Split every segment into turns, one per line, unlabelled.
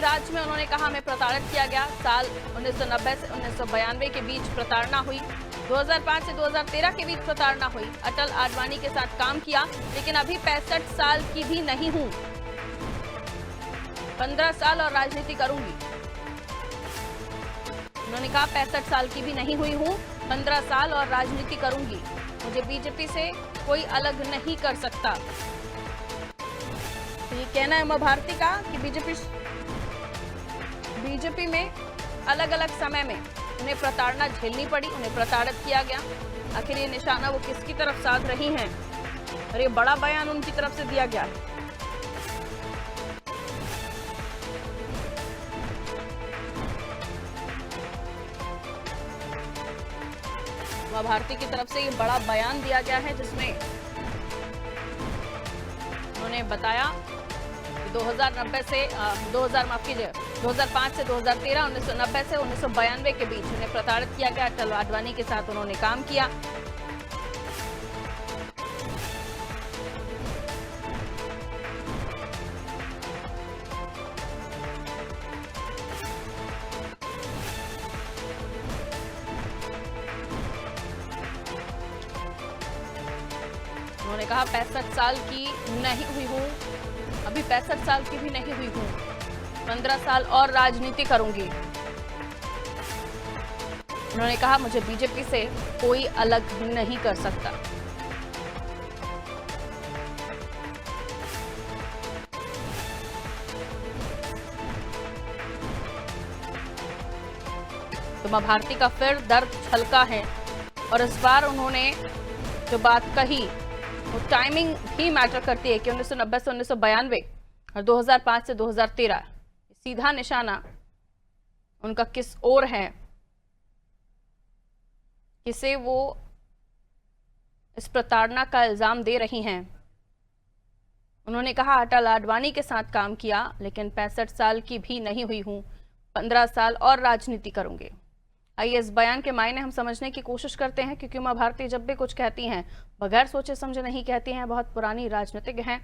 राज्य में उन्होंने कहा हमें प्रताड़ित किया गया। साल 1990 से 1992 के बीच प्रताड़ना हुई। 2005 से 2013 के बीच प्रताड़ना हुई। अटल आडवाणी के साथ काम किया, लेकिन अभी 65 साल की भी नहीं हूं। 15 साल और राजनीति करूंगी। उन्होंने कहा 65 साल की भी नहीं हुई हूं, 15 साल और राजनीति करूंगी। मुझे बीजेपी से कोई अलग नहीं कर सकता। तो ये कहना है उमा भारती का कि बीजेपी में अलग अलग समय में उन्हें प्रताड़ना झेलनी पड़ी, उन्हें प्रताड़ित किया गया। आखिर ये निशाना वो किसकी तरफ साध रही हैं और ये बड़ा बयान उनकी तरफ से दिया गया है। उमा भारती की तरफ से ये बड़ा बयान दिया गया है, जिसमें उन्होंने बताया कि 2005 से 2013, 1990 से 1992 के बीच उन्हें प्रताड़ित किया गया। अटल आडवाणी के साथ उन्होंने काम किया। उन्होंने कहा 65 साल की नहीं हुई हूं, अभी 65 साल की भी नहीं हुई हूं, 15 साल और राजनीति करूंगी। उन्होंने कहा मुझे बीजेपी से कोई अलग नहीं कर सकता। तो उमा भारती का फिर दर्द छलका है और इस बार उन्होंने जो बात कही वो टाइमिंग ही मैटर करती है कि 1990 से 1992 और 2005 से 2013 सीधा निशाना उनका किस ओर है, किसे वो इस प्रताड़ना का इल्जाम दे रही हैं। उन्होंने कहा अटल आडवाणी के साथ काम किया, लेकिन 65 साल की भी नहीं हुई हूं, 15 साल और राजनीति करूंगी। आइए इस बयान के मायने हम समझने की कोशिश करते हैं, क्योंकि उमा भारती जब भी कुछ कहती हैं बगैर सोचे समझे नहीं कहती हैं। बहुत पुरानी राजनीतिज्ञ हैं।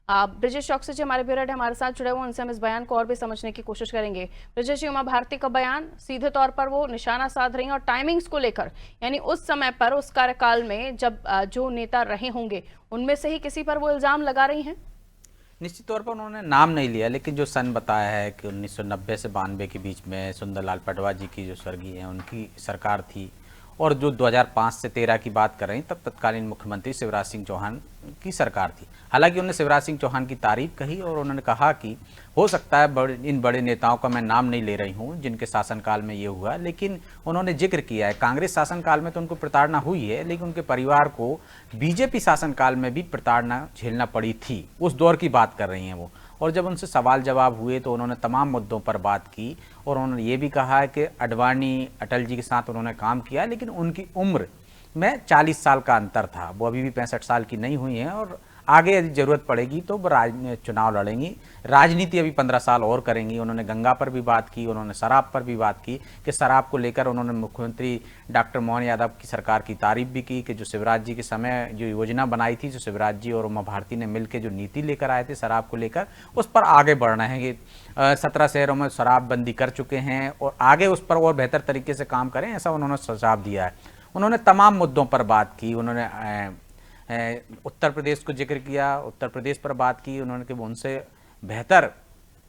ब्रिजेश चौकसी जी हमारे ब्यूरो हेड हमारे साथ जुड़े हुए, उनसे हम इस बयान को और भी समझने की कोशिश करेंगे। ब्रिजेश जी, उमा भारती का बयान सीधे तौर पर वो निशाना साध रही हैं और टाइमिंग्स को लेकर, यानी उस समय पर उस कार्यकाल में जब जो नेता रहे होंगे उनमें से ही किसी पर वो इल्जाम लगा रही हैं।
निश्चित तौर पर उन्होंने नाम नहीं लिया, लेकिन जो सन बताया है कि 1990 से 92 के बीच में सुंदरलाल पटवा जी की जो स्वर्गीय हैं उनकी सरकार थी, और जो 2005 से 13 की बात कर रही तब तत्कालीन मुख्यमंत्री शिवराज सिंह चौहान की सरकार थी। हालांकि उन्होंने शिवराज सिंह चौहान की तारीफ कही और उन्होंने कहा कि हो सकता है इन बड़े नेताओं का मैं नाम नहीं ले रही हूं जिनके शासनकाल में ये हुआ, लेकिन उन्होंने जिक्र किया है कांग्रेस शासनकाल में तो उनको प्रताड़ना हुई है, लेकिन उनके परिवार को बीजेपी शासनकाल में भी प्रताड़ना झेलना पड़ी थी। उस दौर की बात कर रही हैं वो। और जब उनसे सवाल जवाब हुए तो उन्होंने तमाम मुद्दों पर बात की और उन्होंने ये भी कहा है कि आडवाणी अटल जी के साथ उन्होंने काम किया, लेकिन उनकी उम्र में 40 साल का अंतर था। वो अभी भी 65 साल की नहीं हुई हैं और आगे यदि जरूरत पड़ेगी तो वो चुनाव लड़ेंगी, राजनीति अभी 15 साल और करेंगी। उन्होंने गंगा पर भी बात की, उन्होंने शराब पर भी बात की कि शराब को लेकर उन्होंने मुख्यमंत्री डॉक्टर मोहन यादव की सरकार की तारीफ भी की कि जो शिवराज जी के समय जो योजना बनाई थी, जो शिवराज जी और उमा भारती ने मिलकर जो नीति लेकर आए थे शराब को लेकर, उस पर आगे बढ़ना है कि 17 शहरों में शराबबंदी कर चुके हैं और आगे उस पर और बेहतर तरीके से काम करें, ऐसा उन्होंने सुझाव दिया है। उन्होंने तमाम मुद्दों पर बात की। उन्होंने उत्तर प्रदेश को जिक्र किया, उत्तर प्रदेश पर बात की उन्होंने कि उनसे बेहतर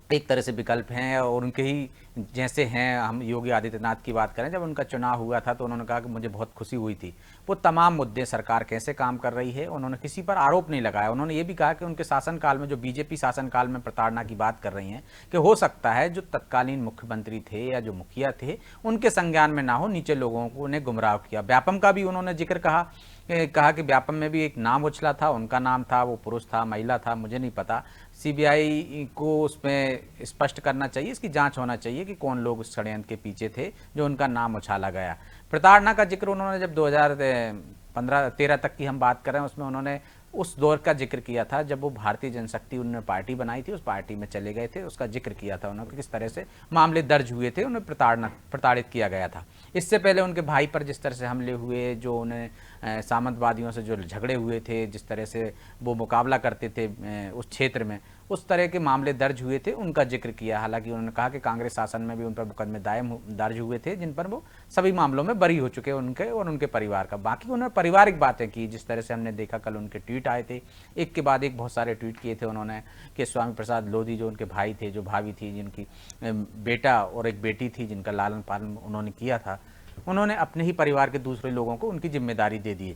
एक तरह से विकल्प हैं और उनके ही जैसे हैं। हम योगी आदित्यनाथ की बात करें, जब उनका चुनाव हुआ था तो उन्होंने कहा कि मुझे बहुत खुशी हुई थी। वो तमाम मुद्दे सरकार कैसे काम कर रही है उन्होंने किसी पर आरोप नहीं लगाया। उन्होंने ये भी कहा कि उनके शासनकाल में जो बीजेपी शासनकाल में प्रताड़ना की बात कर रही हैं कि हो सकता है जो तत्कालीन मुख्यमंत्री थे या जो मुखिया थे उनके संज्ञान में ना हो, नीचे लोगों को उन्हें गुमराह किया। व्यापम का भी उन्होंने जिक्र कहा कि व्यापम में भी एक नाम उछला था, उनका नाम था, वो पुरुष था महिला था मुझे नहीं पता। सीबीआई को उसमें स्पष्ट करना चाहिए, इसकी जांच होना चाहिए कि कौन लोग उस षड्यंत्र के पीछे थे जो उनका नाम उछाला गया। प्रताड़ना का जिक्र उन्होंने जब 2013 तक की हम बात कर रहे हैं उसमें उन्होंने उस दौर का जिक्र किया था जब वो भारतीय जनशक्ति उन्होंने पार्टी बनाई थी, उस पार्टी में चले गए थे, उसका जिक्र किया था उन्होंने किस तरह से मामले दर्ज हुए थे, उन्हें प्रताड़ित किया गया था। इससे पहले उनके भाई पर जिस तरह से हमले हुए, जो उन्हें सामंतवादियों से जो झगड़े हुए थे, जिस तरह से वो मुकाबला करते थे उस क्षेत्र में, उस तरह के मामले दर्ज हुए थे, उनका जिक्र किया। हालांकि उन्होंने कहा कि कांग्रेस शासन में भी उन पर मुकदमे दर्ज हुए थे, जिन पर वो सभी मामलों में बरी हो चुके उनके और उनके परिवार का। बाकी उन्होंने पारिवारिक बातें की, जिस तरह से हमने देखा कल उनके ट्वीट आए थे, एक के बाद एक बहुत सारे ट्वीट किए थे उन्होंने कि स्वामी प्रसाद लोधी जो उनके भाई थे, जो भाभी थी, जिनकी बेटा और एक बेटी थी, जिनका लालन पालन उन्होंने किया था, उन्होंने अपने ही परिवार के दूसरे लोगों को उनकी जिम्मेदारी दे दी।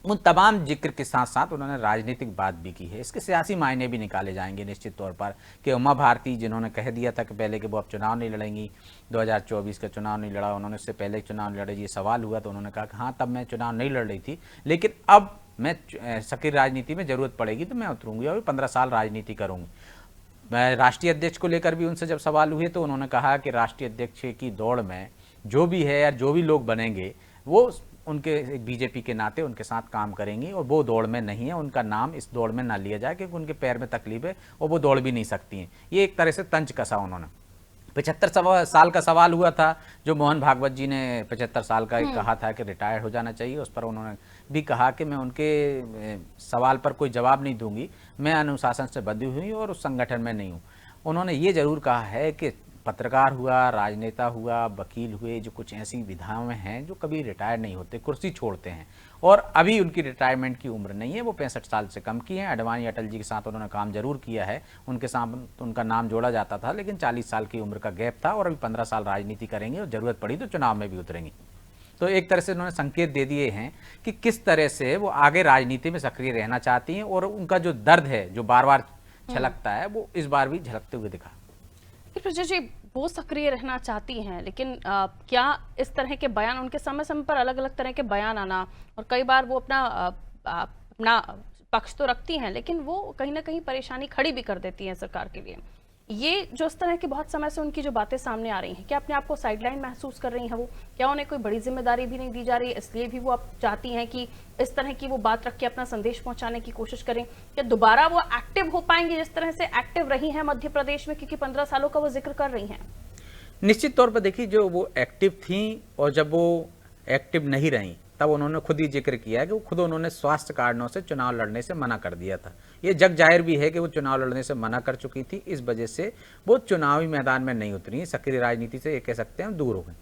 उन तमाम जिक्र के साथ साथ उन्होंने राजनीतिक बात भी की है। इसके सियासी मायने भी निकाले जाएंगे निश्चित तौर पर कि उमा भारती, जिन्होंने कह दिया था कि पहले कि वो अब चुनाव नहीं लड़ेंगी, 2024 का चुनाव नहीं लड़ा उन्होंने, इससे पहले चुनाव लड़े, ये सवाल हुआ तो उन्होंने कहा कि हाँ तब मैं चुनाव नहीं लड़ रही थी, लेकिन अब मैं सक्रिय राजनीति में ज़रूरत पड़ेगी तो मैं उतरूँगी और 15 साल राजनीति करूँगी। मैं राष्ट्रीय अध्यक्ष को लेकर भी उनसे जब सवाल हुए तो उन्होंने कहा कि राष्ट्रीय अध्यक्ष की दौड़ में जो भी है या जो भी लोग बनेंगे वो उनके एक बीजेपी के नाते उनके साथ काम करेंगी और वो दौड़ में नहीं है, उनका नाम इस दौड़ में ना लिया जाए क्योंकि उनके पैर में तकलीफ है और वो दौड़ भी नहीं सकती हैं। ये एक तरह से तंज कसा उन्होंने। 75 साल का सवाल हुआ था जो मोहन भागवत जी ने 75 साल का कहा था कि रिटायर्ड हो जाना चाहिए, उस पर उन्होंने भी कहा कि मैं उनके सवाल पर कोई जवाब नहीं दूंगी, मैं अनुशासन से बंधी हुई और उस संगठन में नहीं हूँ। उन्होंने ये जरूर कहा है कि पत्रकार हुआ, राजनेता हुआ, वकील हुए, जो कुछ ऐसी विधाएं हैं जो कभी रिटायर नहीं होते, कुर्सी छोड़ते हैं और अभी उनकी रिटायरमेंट की उम्र नहीं है, वो 65 साल से कम की हैं। अडवाणी अटल जी के साथ उन्होंने काम जरूर किया है, उनके साथ उनका नाम जोड़ा जाता था, लेकिन 40 साल की उम्र का गैप था और अभी 15 साल राजनीति करेंगे और ज़रूरत पड़ी तो चुनाव में भी उतरेंगी। तो एक तरह से उन्होंने संकेत दे दिए हैं कि किस तरह से वो आगे राजनीति में सक्रिय रहना चाहती हैं और उनका जो दर्द है जो बार बार छलकता है वो इस बार भी झलकते हुए दिखा।
प्रज्वल जी, वो सक्रिय रहना चाहती हैं, लेकिन क्या इस तरह के बयान, उनके समय समय पर अलग अलग तरह के बयान आना और कई बार वो अपना पक्ष तो रखती हैं लेकिन वो कहीं ना कहीं परेशानी खड़ी भी कर देती हैं सरकार के लिए, ये जो इस तरह की बहुत समय से उनकी जो बातें सामने आ रही हैं, क्या अपने आप को साइडलाइन महसूस कर रही हैं वो? क्या उन्हें कोई बड़ी जिम्मेदारी भी नहीं दी जा रही है, इसलिए भी वो अब चाहती हैं कि इस तरह की वो बात रख के अपना संदेश पहुंचाने की कोशिश करें? क्या दोबारा वो एक्टिव हो पाएंगी जिस तरह से एक्टिव रही हैं मध्य प्रदेश में, क्योंकि 15 सालों का वो जिक्र कर रही हैं?
निश्चित तौर पर देखिए, जो वो एक्टिव थी और जब वो एक्टिव नहीं रही तब उन्होंने खुद ही जिक्र किया है कि वो खुद उन्होंने स्वास्थ्य कारणों से चुनाव लड़ने से मना कर दिया था। ये जग जाहिर भी है कि वो चुनाव लड़ने से मना कर चुकी थी, इस वजह से वो चुनावी मैदान में नहीं उतरी, सक्रिय राजनीति से ये कह सकते हैं दूर हो गए।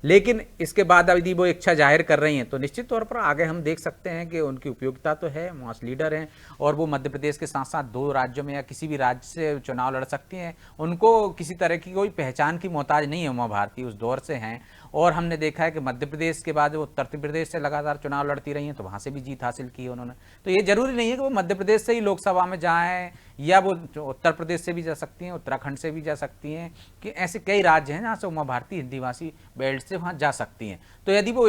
लेकिन इसके बाद यदि वो इच्छा जाहिर कर रही हैं तो निश्चित तौर पर आगे हम देख सकते हैं कि उनकी उपयोगिता तो है, मास लीडर हैं और वो मध्य प्रदेश के साथ साथ 2 राज्यों में या किसी भी राज्य से चुनाव लड़ सकती हैं। उनको किसी तरह की कोई पहचान की मोहताज नहीं है, उमा भारती उस दौर से हैं और हमने देखा है कि मध्य प्रदेश के बाद वो उत्तर प्रदेश से लगातार चुनाव लड़ती रही हैं तो वहाँ से भी जीत हासिल की है उन्होंने। तो ये जरूरी नहीं है कि वो मध्य प्रदेश से ही लोकसभा में जाएँ या वो उत्तर प्रदेश से भी जा सकती हैं, उत्तराखंड से भी जा सकती हैं, कि ऐसे कई राज्य हैं जहाँ से उमा भारती हिंदी भाषी बेल्ट से वहाँ जा सकती हैं। तो यदि वो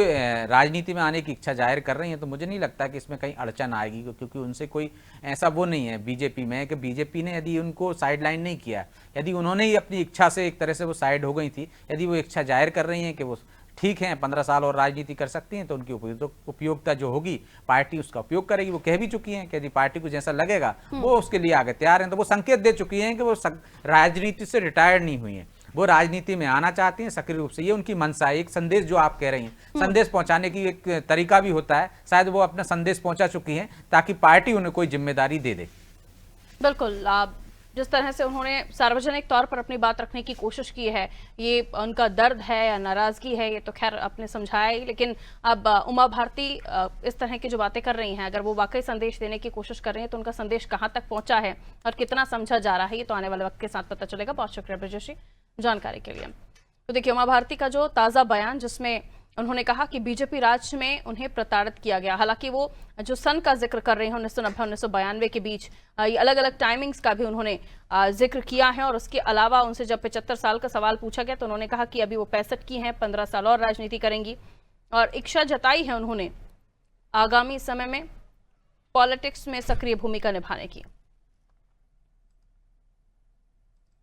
राजनीति में आने की इच्छा जाहिर कर रही हैं तो मुझे नहीं लगता कि इसमें कहीं अड़चन आएगी, क्योंकि उनसे कोई ऐसा वो नहीं है बीजेपी में कि बीजेपी ने यदि उनको साइडलाइन नहीं किया, यदि उन्होंने ही अपनी इच्छा से एक तरह से वो साइड हो गई थी, यदि वो इच्छा जाहिर कर रही हैं कि वो ठीक है 15 साल और राजनीति कर सकती हैं तो उनकी उपयोगिता जो होगी पार्टी उसका उपयोग करेगी। वो कह भी चुकी हैं कि यदि पार्टी को जैसा लगेगा वो उसके लिए आगे तैयार हैं। तो वो संकेत दे चुकी हैं कि वो राजनीति से रिटायर्ड नहीं हुई हैं, वो राजनीति में आना चाहती हैं सक्रिय रूप से। ये उनकी मंशा है। एक संदेश जो आप कह रही हैं, संदेश पहुंचाने की एक तरीका भी होता है, शायद वो अपना संदेश पहुंचा चुकी हैं ताकि पार्टी उन्हें कोई जिम्मेदारी दे दे।
बिल्कुल, जिस तरह से उन्होंने सार्वजनिक तौर पर अपनी बात रखने की कोशिश की है, ये उनका दर्द है या नाराजगी है, ये तो खैर आपने समझाया ही, लेकिन अब उमा भारती इस तरह की जो बातें कर रही हैं, अगर वो वाकई संदेश देने की कोशिश कर रही हैं तो उनका संदेश कहाँ तक पहुंचा है और कितना समझा जा रहा है, ये तो आने वाले वक्त के साथ पता चलेगा। बहुत शुक्रिया ब्रजेश जी जानकारी के लिए। तो देखिए, उमा भारती का जो ताज़ा बयान जिसमें उन्होंने कहा कि बीजेपी राज में उन्हें प्रताड़ित किया गया, हालांकि वो जो सन का जिक्र कर रहे हैं 1990-1992 के बीच, ये अलग अलग टाइमिंग्स का भी उन्होंने जिक्र किया है। और उसके अलावा उनसे जब 75 साल का सवाल पूछा गया तो उन्होंने कहा कि अभी वो 65 की हैं, 15 साल और राजनीति करेंगी और इच्छा जताई है उन्होंने आगामी समय में पॉलिटिक्स में सक्रिय भूमिका निभाने की।